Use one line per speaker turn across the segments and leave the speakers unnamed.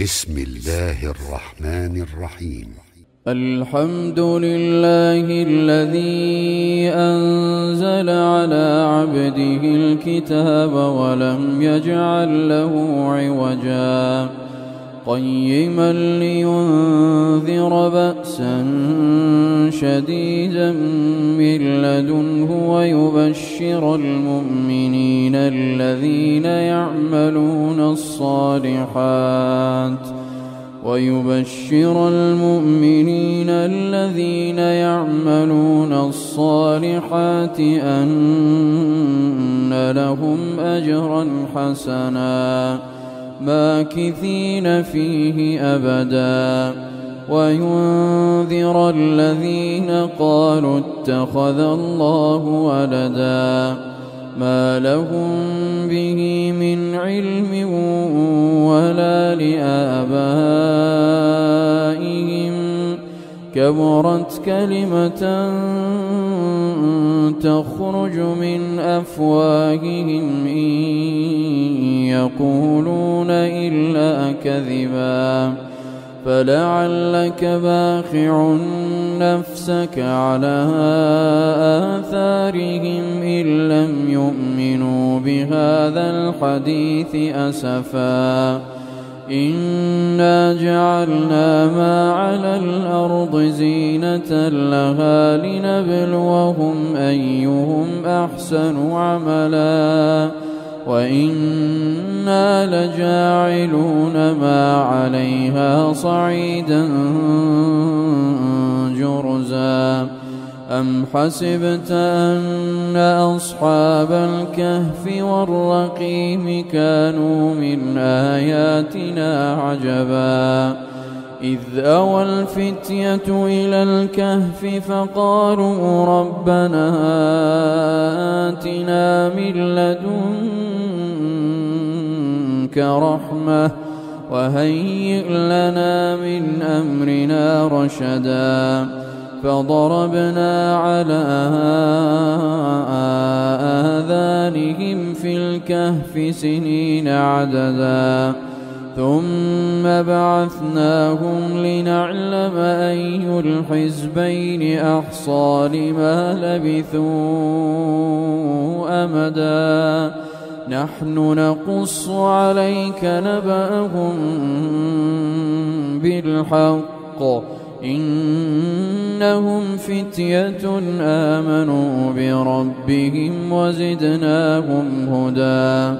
بسم الله الرحمن الرحيم.
الحمد لله الذي أنزل على عبده الكتاب ولم يجعل له عوجا قيما لينذر بأسا شديدا من لدنه ويبشر المؤمنين الذين يعملون الصالحات أن لهم أجرا حسنا ماكثين فيه أبدا وينذر الذين قالوا اتخذ الله ولدا ما لهم به من علم ولا لآبائهم كبرت كلمة تخرج من أفواههم إن يقولون إلا كذبا فلعلك باخع نفسك على آثارهم إن لم يؤمنوا بهذا الحديث أسفا إنا جعلنا ما على الأرض زينة لها لنبلوهم أيهم أحسن عملا وإنا لجاعلون ما عليها صعيدا جرزا أم حسبت أن أصحاب الكهف والرقيم كانوا من آياتنا عجبا إذ أوى الفتية إلى الكهف فقالوا ربنا آتنا من لدنك رحمة وهيئ لنا من أمرنا رشدا فضربنا على آذانهم في الكهف سنين عددا ثم بعثناهم لنعلم أي الحزبين أحصى لما لبثوا أمدا نحن نقص عليك نبأهم بالحق إنهم فتية آمنوا بربهم وزدناهم هدى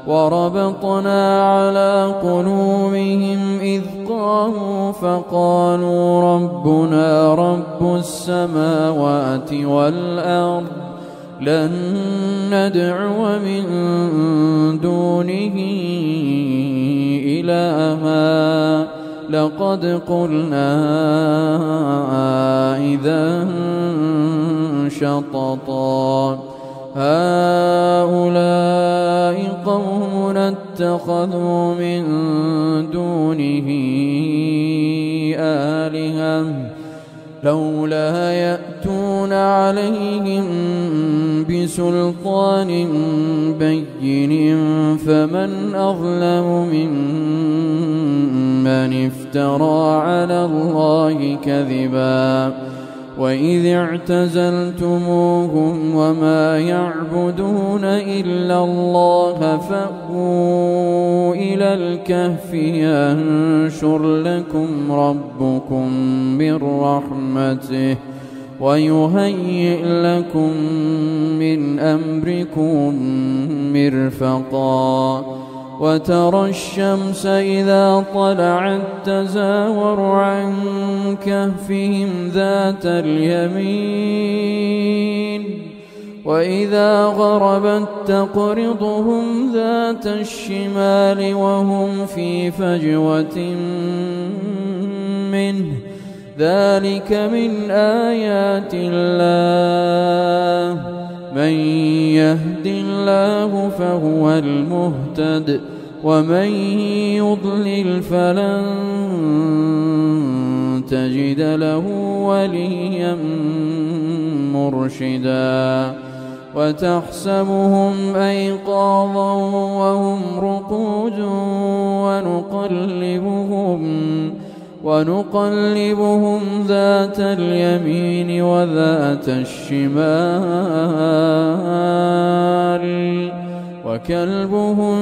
وربطنا على قلوبهم إذ قاموا فقالوا ربنا رب السماوات والأرض لن ندعو من دونه إلها لقد قلنا إذا شططا هؤلاء قوم اتخذوا من دونه آلهة لولا يأتون عليهم بسلطان بين فمن أظلم ممن افترى على الله كذبا وإذ اعتزلتموهم وما يعبدون إلا الله فأووا إلى الكهف ينشر لكم ربكم من رحمته ويهيئ لكم من أمركم مرفقا وترى الشمس إذا طلعت تزاور عن كهفهم ذات اليمين وإذا غربت تقرضهم ذات الشمال وهم في فجوة منه ذلك من آيات الله من يهد الله فهو المهتد ومن يضلل فلن تجد له وليا مرشدا وتحسبهم أيقاظا وهم رقود ونقلبهم ونقلبهم ذات اليمين وذات الشمال وكلبهم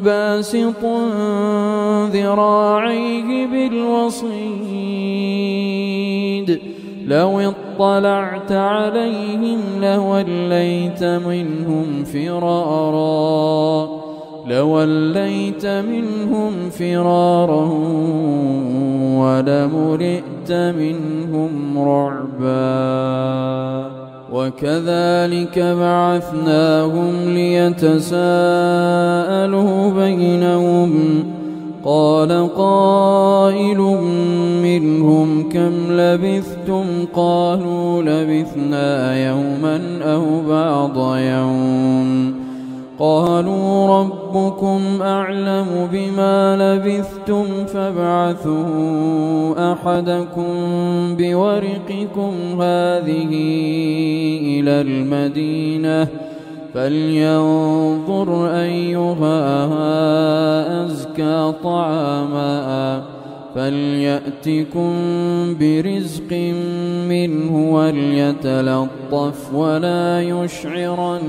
باسط ذراعيه بالوصيد لو اطلعت عليهم لوليت منهم فرارا ولملئت منهم رعبا وكذلك بعثناهم ليتساءلوا بينهم قال قائل منهم كم لبثتم قالوا لبثنا يوما أو بعض يوم قالوا ربكم أعلم بما لبثتم فابعثوا أحدكم بورقكم هذه إلى المدينة فلينظر أيها أزكى طعاما فليأتكم برزق منه وليتلطف ولا يشعرن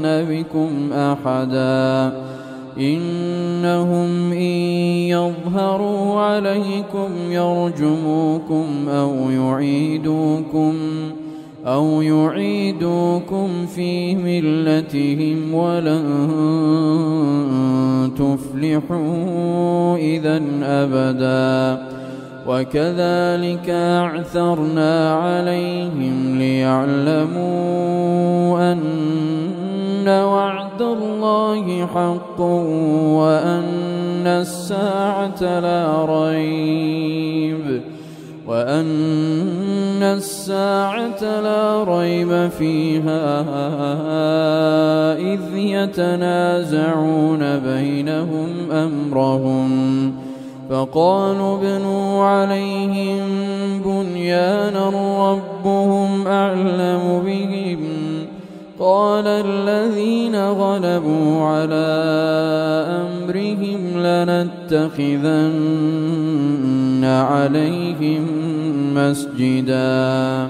بكم أحدا إنهم إن يظهروا عليكم يرجموكم أو يعيدوكم في ملتهم ولن تفلحوا إذا أبدا وكذلك أعثرنا عليهم ليعلموا أن وعد الله حق وأن الساعة لا ريب فيها إذ يتنازعون بينهم أمرهم فقالوا ابنوا عليهم بنيانا ربهم أعلم بهم قال الذين غلبوا على أمرهم لنتخذن عليهم مسجدا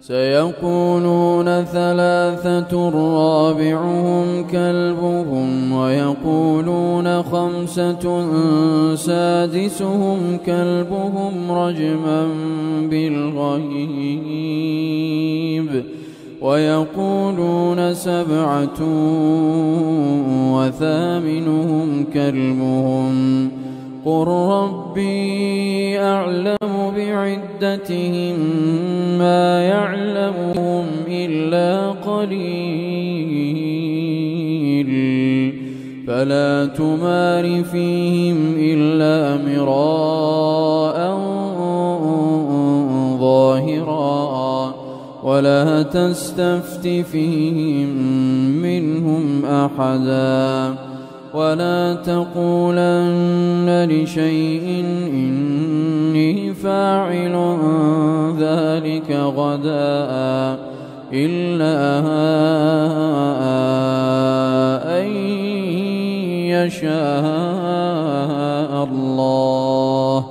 سيقولون ثلاثة رابعهم كلبهم ويقولون خمسة سادسهم كلبهم رجما بالغيب ويقولون سبعة وثامنهم كلبهم قل ربي أعلم بعدتهم ما يعلمهم إلا قليل فلا تمار فيهم إلا مراء ظاهرا ولا تستفت فيهم منهم أحدا ولا تقولن لشيء إني فاعل ذلك غدا إلا أن يشاء الله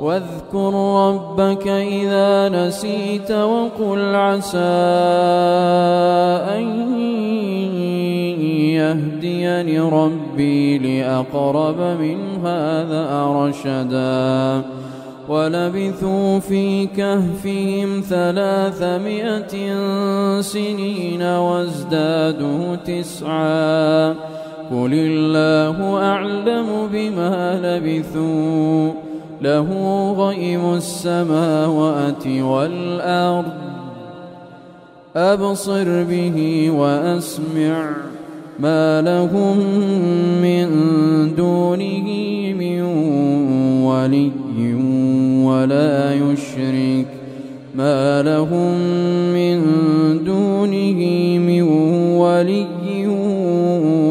واذكر ربك إذا نسيت وقل عسى أن يهديني ربي لأقرب من هذا رشدا ولبثوا في كهفهم 300 سنين وازدادوا 9 قل الله أعلم بما لبثوا له غيب السماوات والأرض أبصر به وأسمع ما لهم من دونه من ولي ولا يشرك ما لهم من دونه من ولي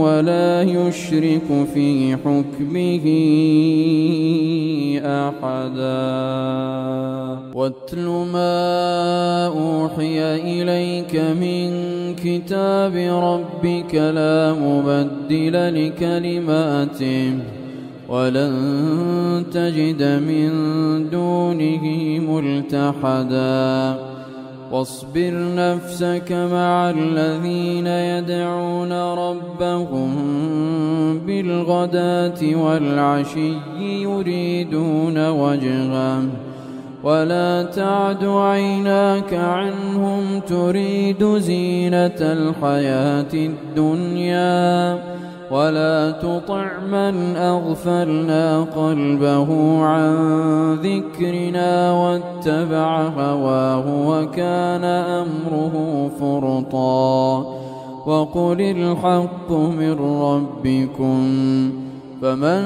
ولا يشرك في حكمه أحدا واتل ما أوحي إليك من كتاب ربك لا مبدل لكلماته ولن تجد من دونه ملتحدا واصبر نفسك مع الذين يدعون ربهم بالغداة والعشي يريدون وجهه ولا تعد عيناك عنهم تريد زينة الحياة الدنيا ولا تطع من أغفلنا قلبه عن ذكرنا واتبع هواه وكان أمره فرطا وقل الحق من ربكم فمن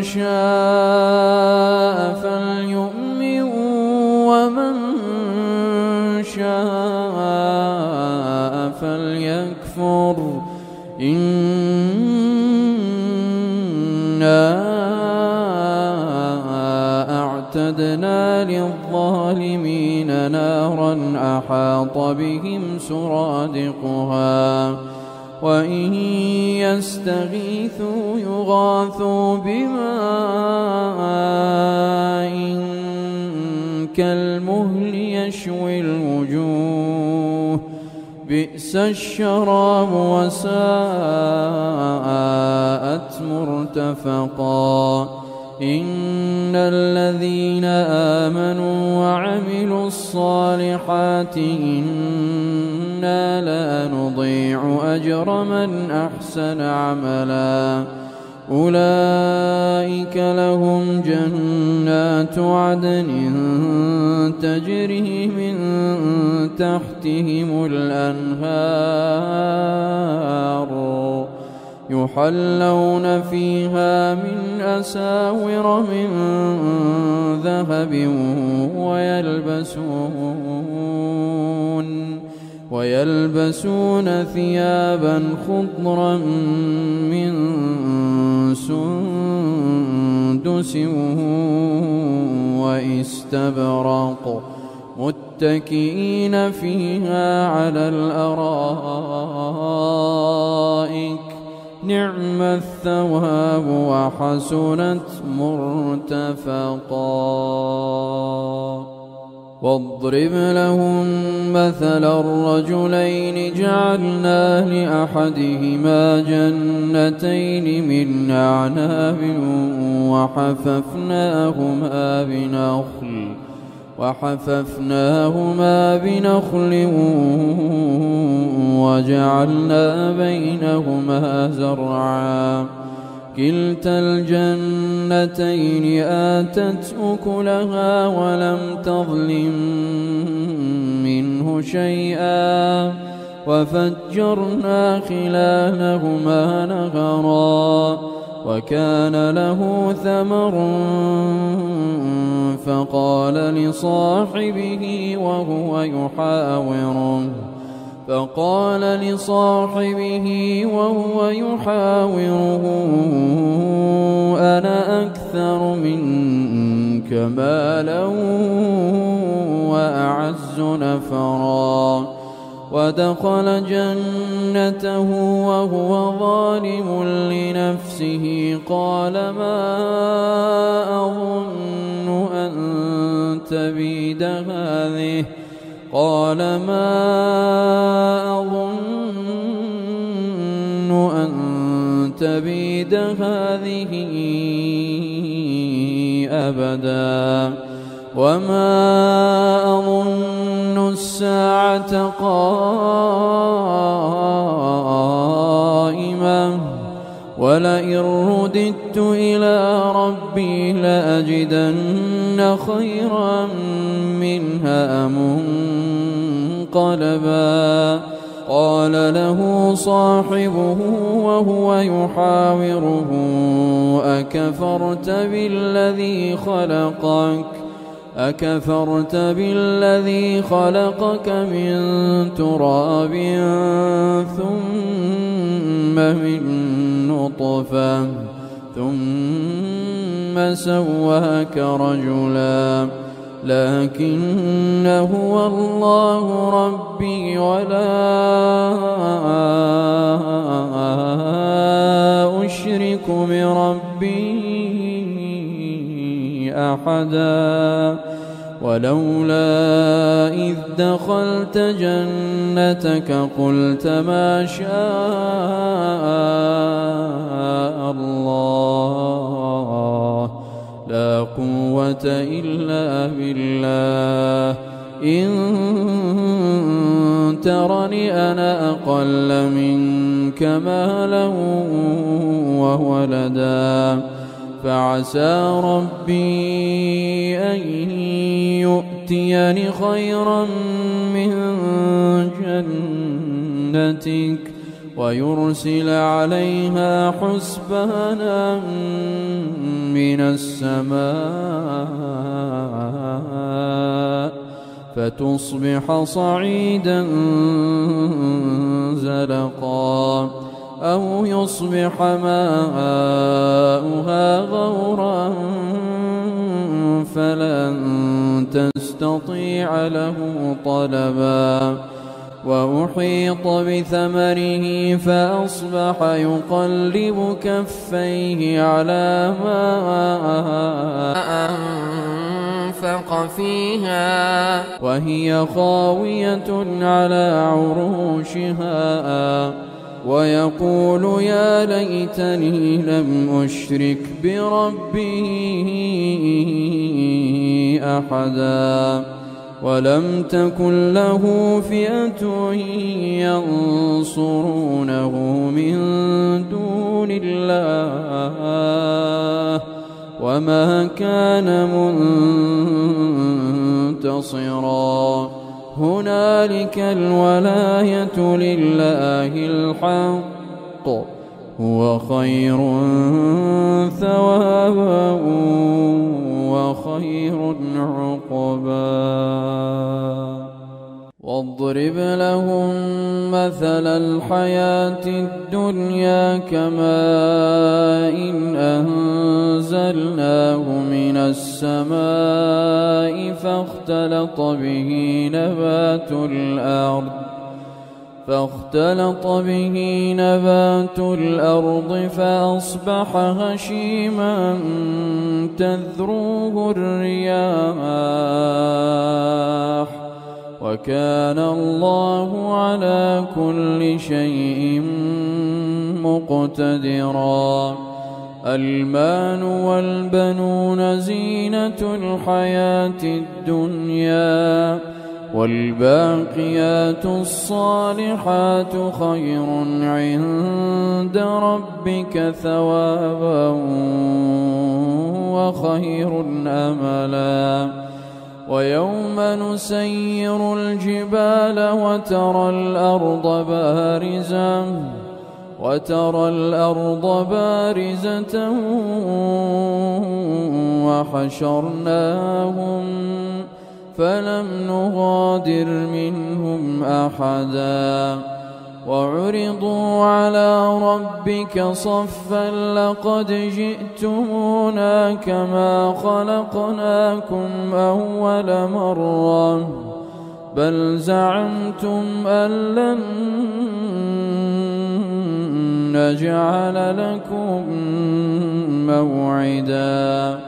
شاء فليؤمن ومن شاء فليكفر إنا أعتدنا للظالمين نارا أحاط بهم سرادقها وإن يستغيثوا يغاثوا بماء كالمهل يشوي الوجوه بئس الشراب وساءت مرتفقا إن الذين آمنوا وعملوا الصالحات إنا لا نضيع أجر من أحسن عملا أولئك لهم جنات عدن تجري من تحتهم الأنهار يحلون فيها من أساور من ذهب ويلبسون ثيابا خضرا من سندس واستبرق متكئين فيها على الأرائك نعم الثواب وحسنت مرتفقا واضرب لهم مثل الرجلين جعلنا لأحدهما جنتين من أعناب وحففناهما بنخل وجعلنا بينهما زرعا كلتا الجنتين آتت أكلها ولم تظلم منه شيئا وفجرنا خلالهما نهرا وكان له ثمر فقال لصاحبه وهو يحاوره أنا أكثر منك مالا وأعز نفرا ودخل جنته وهو ظالم لنفسه قال ما أظن أن تبيد هذه أبدا وما أظن الساعة قائمة ولئن رددت إلى ربي لأجدن خيرا منها منقلبا قال له صاحبه وهو يحاوره أكفرت بالذي خلقك من تراب ثم من نطفة ثم سواك رجلا لكن هو الله ربي ولا أشرك بربي أحدا ولولا إذ دخلت جنتك قلت ما شاء الله لا قوة إلا بالله إن ترني أنا أقل منك مالا وولدا فعسى ربي أن يؤتيني خيرا من جنتك ويرسل عليها حسبانا من السماء فتصبح صعيدا زلقا أو يصبح ماؤها غورا فلن تستطيع له طلبا وأحيط بثمره فأصبح يقلب كفيه على ما أنفق فيها وهي خاوية على عروشها ويقول يا ليتني لم أشرك بربي أحدا ولم تكن له فئة ينصرونه من دون الله وما كان منتصرا هنالك الولاية لله الحق هو خير ثوابا وخير عقبا واضرب لهم مثل الحياة الدنيا كماء إن أنزلناه من السماء فاختلط به نبات الأرض فأصبح هشيما تذروه الرياح وكان الله على كل شيء مقتدرا المال والبنون زينة الحياة الدنيا والباقيات الصالحات خير عند ربك ثوابا وخير أملا ويوم نسير الجبال وترى الأرض بارزة وحشرناهم فلم نغادر منهم أحدا وعرضوا على ربك صفا لقد جئتمونا كما خلقناكم أول مرة بل زعمتم أن لن نجعل لكم موعدا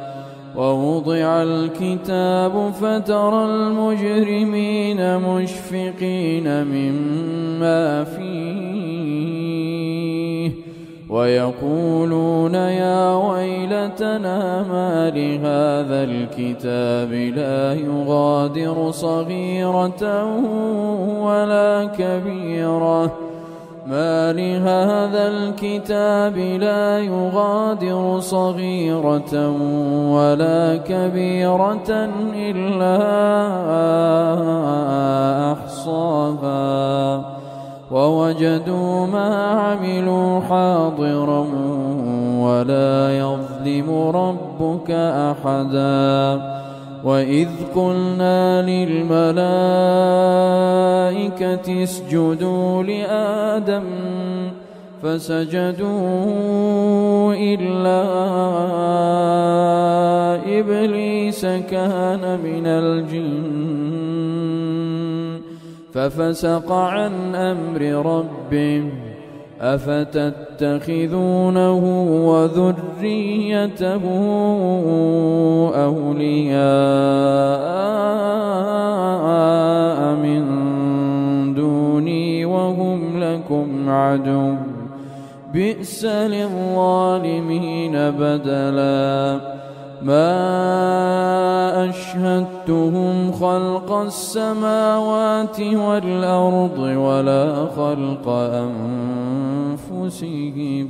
ووضع الكتاب فترى المجرمين مشفقين مما فيه ويقولون يا ويلتنا ما لهذا الكتاب لا يغادر صغيرة ولا كبيرة ما لهذا الكتاب لا يغادر صغيرة ولا كبيرة إلا أحصاها ووجدوا ما عملوا حاضرا ولا يظلم ربك أحدا وإذ قلنا للملائكة اسجدوا لآدم فسجدوا إلا إبليس كان من الجن ففسق عن أمر ربه أفتتخذونه وذريته أولياء من دوني وهم لكم عدو بئس للظالمين بدلا ما أشهدتهم خلق السماوات والأرض ولا خلق أنفسهم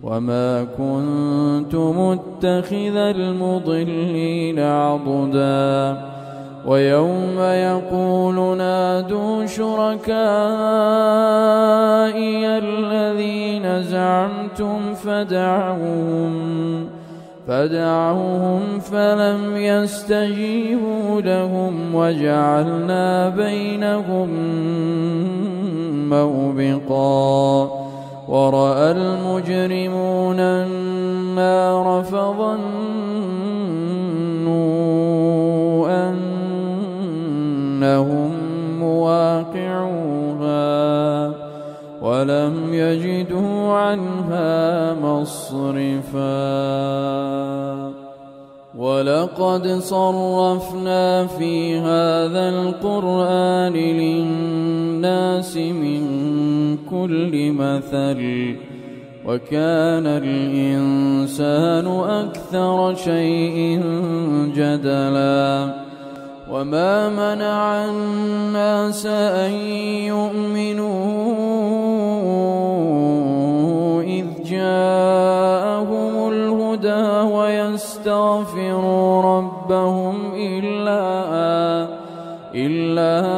وما كنت متخذ المضلين عضدا ويوم يقول نادوا شركائي الذين زعمتم فدعوهم فلم يستجيبوا لهم وجعلنا بينهم موبقا ورأى المجرمون النار فظنوا أنهم مواقعوها ولم يجدوا عنها مصرفا ولقد صرفنا في هذا القرآن للناس من كل مثل وكان الإنسان أكثر شيء جدلا وما منع الناس أن يؤمنوا إذ جاءهم الهدى ويستغفروا ربهم إلا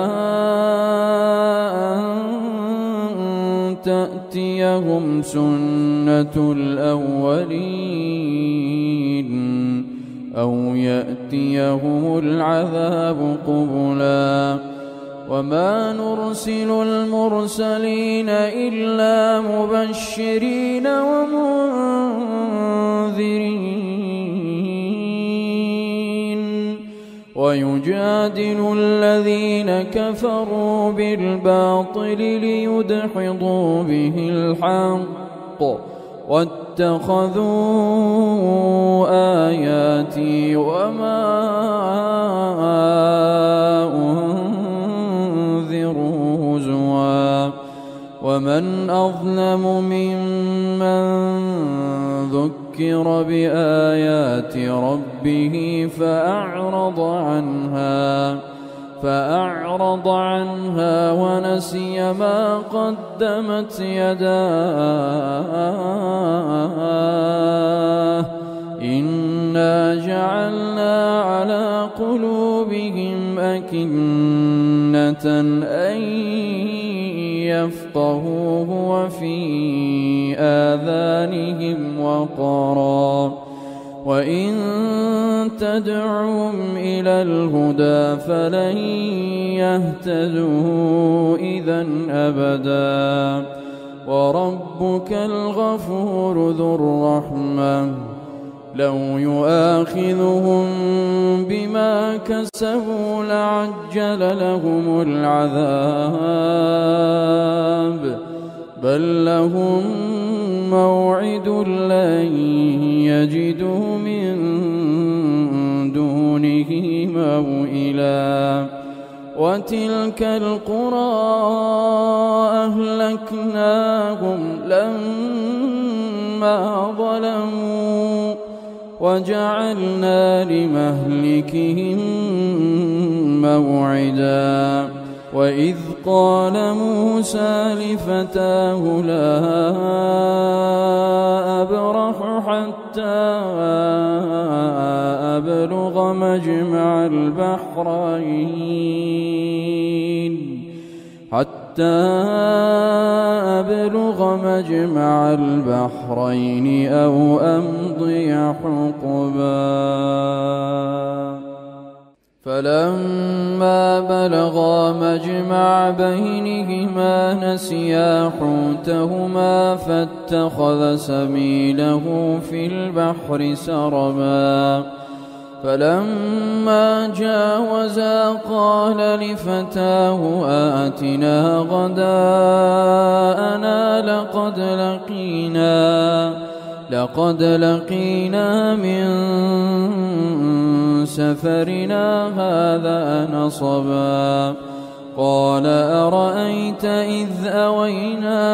أن تأتيهم سنة الأولين أو يأتيهم العذاب قبلا وما نرسل المرسلين إلا مبشرين ومنذرين ويجادل الذين كفروا بالباطل ليدحضوا به الحق واتخذوا آياتي وما أنذروا هزوا ومن أظلم ممن ذكر بآيات ربه فأعرض عنها ونسي ما قدمت يداه إنا جعلنا على قلوبهم أكنة أن يفقهوه وفي آذانهم وقرا وإن تدعهم إلى الهدى فلن يهتدوا إذا أبدا وربك الغفور ذو الرحمة لو يؤاخذهم بما كسبوا لعجل لهم العذاب بل لهم موعد لن يجدوا من دونه موئلا وتلك القرى أهلكناهم لما ظلموا وجعلنا لمهلكهم موعدا وإذ قال موسى لفتاه لا أبرح حتى أبلغ مجمع البحرين أو أمضي حقبا فلما بلغا مجمع بينهما نسيا حوتهما فاتخذ سبيله في البحر سربا فلما جاوزا قال لفتاه آتنا غداءنا لقد لقينا من سفرنا هذا نصبا. قال أرأيت إذ أوينا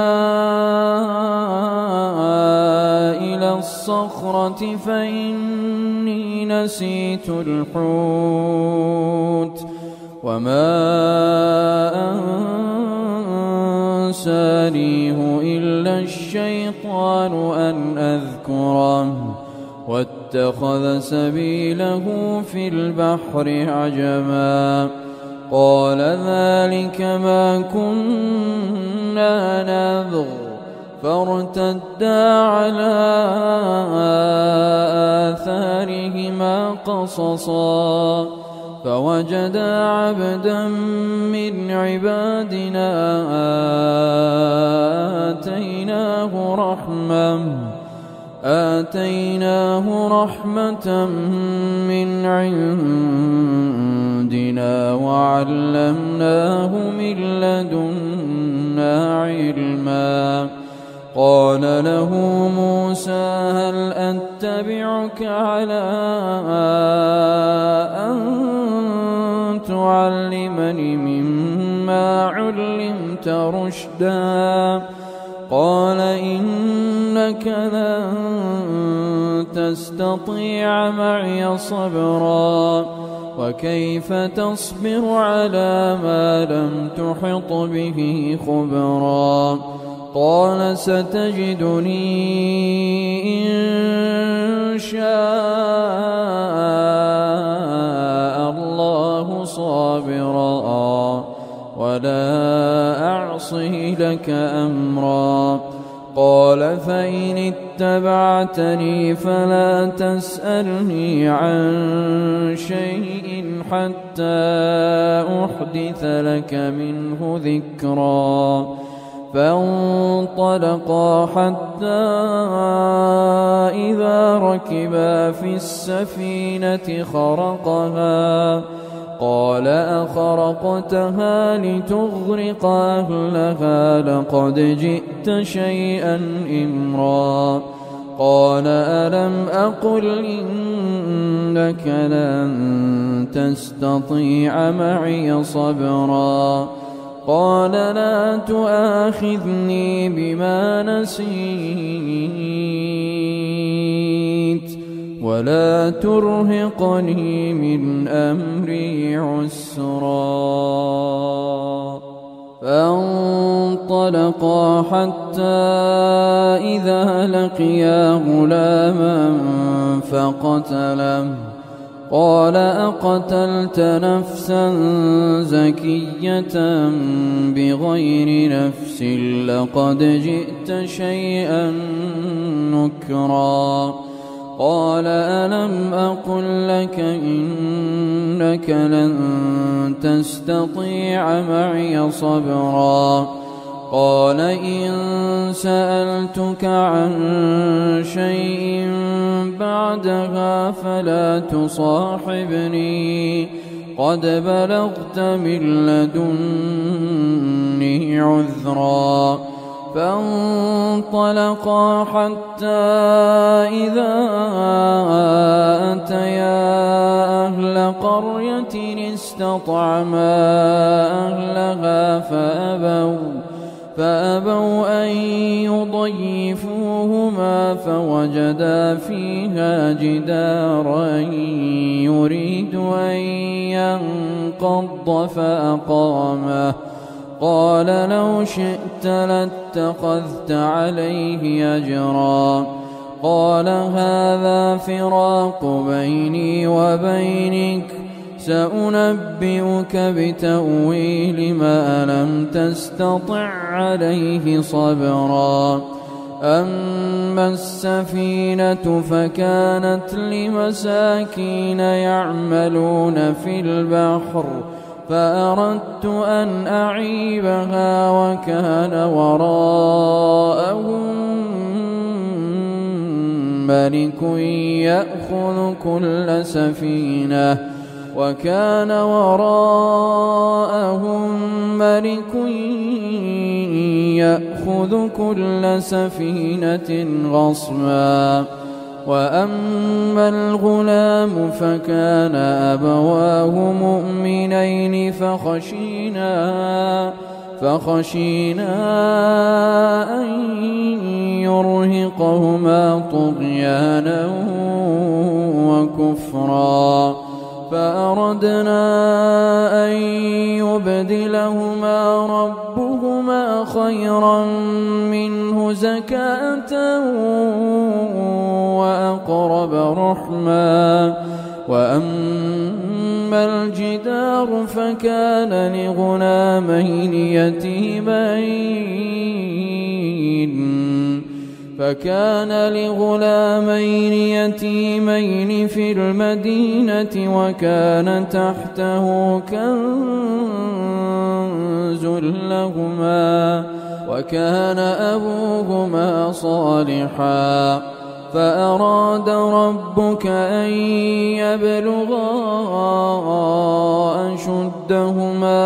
إلى الصخرة فإني نسيت الحوت وما أنسانيه إلا الشيطان أن أذكره واتخذ سبيله في البحر عجبا. قال ذلك ما كنا نبغ فارتدا على آثارهما قصصا فوجدا عبدا من عبادنا آتيناه رحمة من عندنا وعلمناه من لدنا علما. قال له موسى هل أتبعك على أن تعلمني مما علمت رشدا؟ قال إنك لن تستطيع معي صبرا وكيف تصبر على ما لم تحط به خبرا. قال ستجدني إن شاء الله صابرا ولا أعصي لك أمرا. قال فإن اتبعتني فلا تسألني عن شيء حتى أحدث لك منه ذكرا. فانطلقا حتى إذا ركبا في السفينة خرقها قال أخرقتها لتغرق أهلها لقد جئت شيئا إمرا. قال ألم أقل إنك لن تستطيع معي صبرا. قال لا تؤاخذني بما نسيت ولا ترهقني من أمري عسرا. فانطلقا حتى إذا لقيا غلاما فقتله. قال أقتلت نفسا زكية بغير نفس لقد جئت شيئا نكرا. قال ألم أقل لك إنك لن تستطيع معي صبرا. قال إن سألتك عن شيء بعدها فلا تصاحبني قد بلغت من لدني عذرا. فانطلقا حتى إذا أتيا أهل قرية استطعما أهلها فأبوا أن يضيفوهما فوجدا فيها جدارا يريد أن ينقض فأقامه. قال لو شئت لاتخذت عليه أجرا. قال هذا فراق بيني وبينك سأنبئك بتأويل ما لم تستطع عليه صبرا. أما السفينة فكانت لمساكين يعملون في البحر فأردت أن أعيبها وكان وراءهم ملك يأخذ كل سفينة وكان وراءهم ملك يأخذ ينفذ كل سفينة غصبا. وأما الغلام فكان أبواه مؤمنين فخشينا أن يرهقهما طغيانا وكفرا، فأردنا أن يبدلهما ربهما خيرا منه زكاة وأقرب رحما. وأما الجدار فكان لغلامين يتيمين في المدينة وكان تحته كنز لهما وكان أبوهما صالحا، فأراد ربك أن يبلغا أشدهما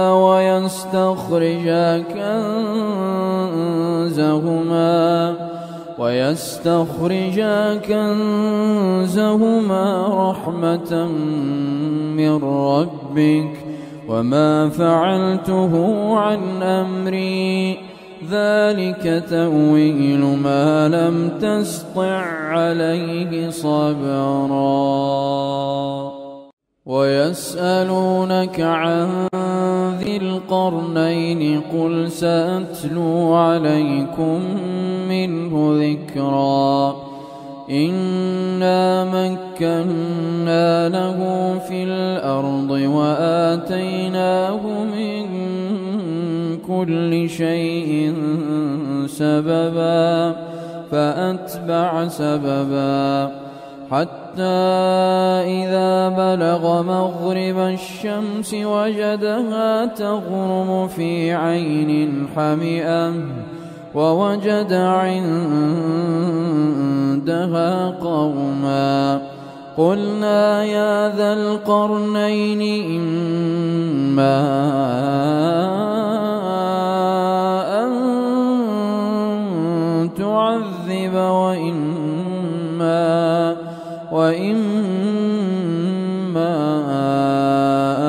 ويستخرجا كنزهما رحمة من ربك وما فعلته عن أمري، ذلك تأويل ما لم تسطع عليه صبرا. ويسألونك عن ذي القرنين قل سأتلو عليكم منه ذكرا. إنا مكنا له في الأرض وآتيناه من كل شيء سببا فأتبع سببا حتى إذا بلغ مغرب الشمس وجدها تغرب في عين حمئة ووجد عندها قوما. قلنا يا ذا القرنين إما أن تعذب وإما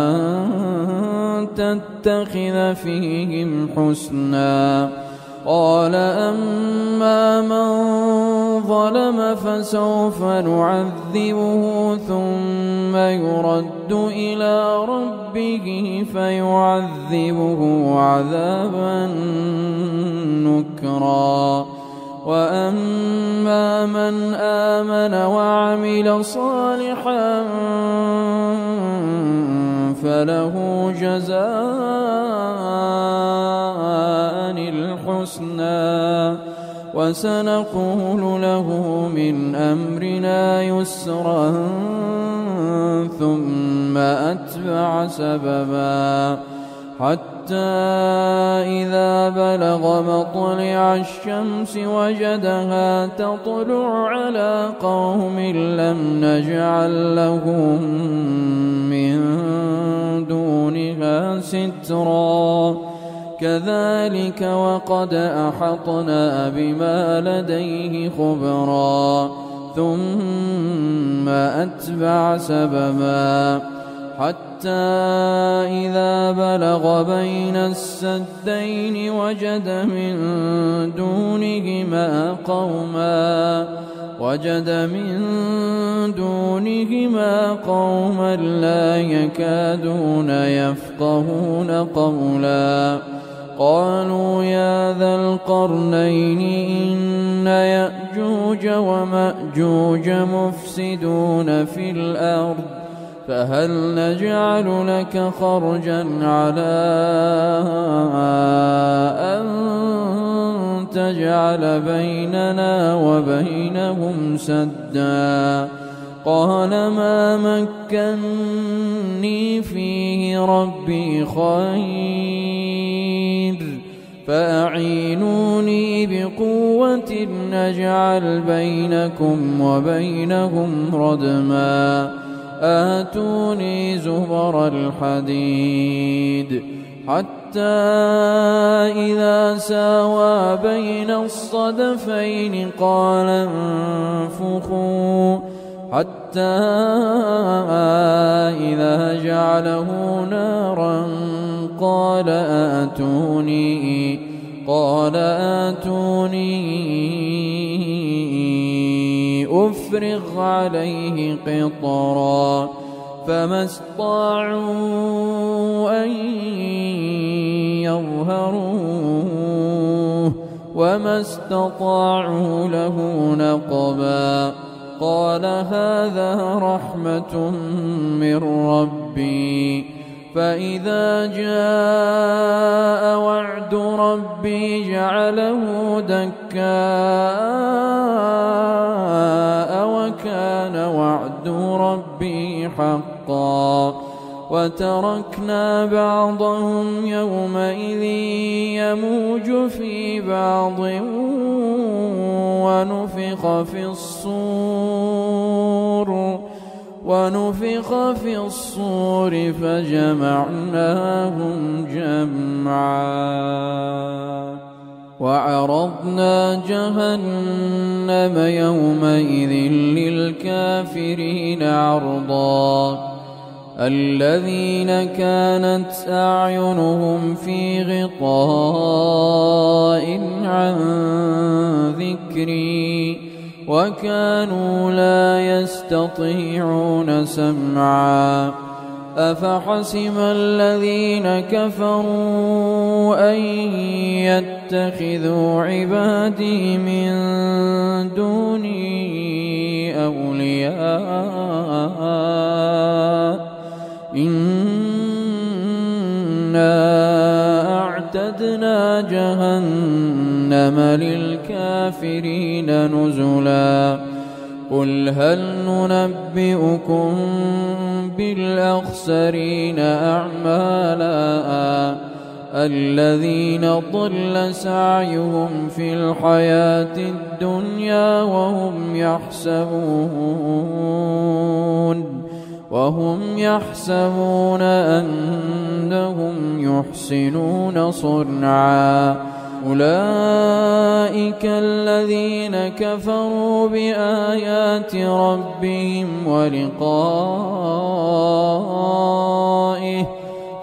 أن تتخذ فيهم حسنا. قال أما من ظلم فسوف نعذبه ثم يرد إلى ربه فيعذبه عذابا نكرا. وأما من آمن وعمل صالحا فله جزاء الحسنى وسنقول له من أمرنا يسرا ثم أتبع سببا حتى إذا بلغ مطلع الشمس وجدها تطلع على قوم لم نجعل لهم من دونها سترا. كذلك وقد أحطنا بما لديه خبرا. ثم أتبع سببا حتى إذا بلغ بين السدين وجد من دونهما قوما لا يكادون يفقهون قولا. قالوا يا ذا القرنين إن يأجوج ومأجوج مفسدون في الأرض فهل نجعل لك خرجا على أن تجعل بيننا وبينهم سدا. قال ما مكني فيه ربي خير فأعينوني بقوة نجعل بينكم وبينهم ردما. آتوني زبر الحديد حتى إذا ساوى بين الصدفين قال انفخوا حتى إذا جعله نارا قال آتوني أفرغ عليه قطرا فما استطاعوا أن يظهروه وما استطاعوا له نقبا قال هذا رحمة من ربي فإذا جاء وعد ربي جعله دكاء وكان وعد ربي حقا وتركنا بعضهم يومئذ يموج في بعض ونفخ في الصور فجمعناهم جمعا وعرضنا جهنم يومئذ للكافرين عرضا الذين كانت أعينهم في غطاء عن ذكري وكانوا لا يستطيعون سمعا أفحسب الذين كفروا أن يتخذوا عبادي من دوني أولياء إنا أعتدنا جهنم للكافرين نزلا قل هل ننبئكم بالأخسرين أعمالا الذين ضل سعيهم في الحياة الدنيا وهم يحسبون أنهم يحسنون صنعا أولئك الذين كفروا بآيات ربهم ولقائه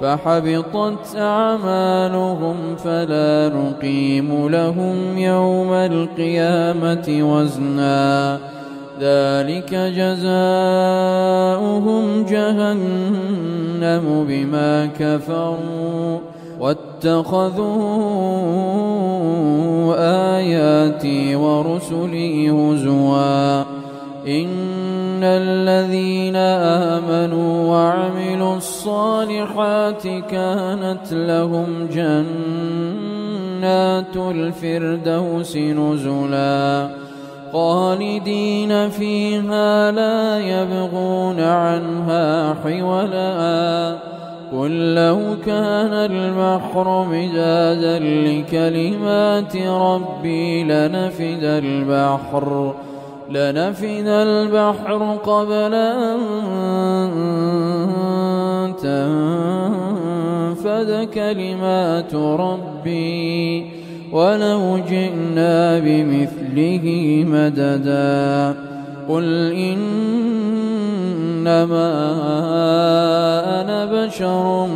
فحبطت أعمالهم فلا نقيم لهم يوم القيامة وزنا ذلك جزاؤهم جهنم بما كفروا واتخذوا آياتي ورسلي هزوا إن الذين آمنوا وعملوا الصالحات كانت لهم جنات الفردوس نزلا خالدين فيها لا يبغون عنها حولا قل لو كان البحر مدادا لكلمات ربي لنفد البحر قبل أن تنفد كلمات ربي ولو جئنا بمثله مددا قل إنما أنا بشر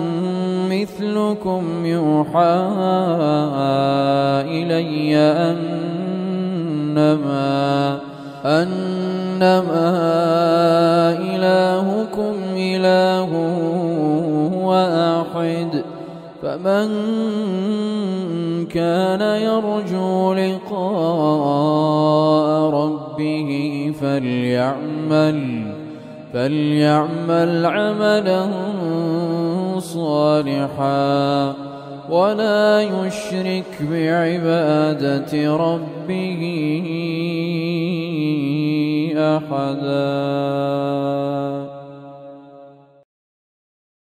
مثلكم يوحى إلي أنما إلهكم إله واحد فمن كان يرجو لقاء ربه فليعمل عملا صالحا ولا يشرك بعبادة ربه أحدا.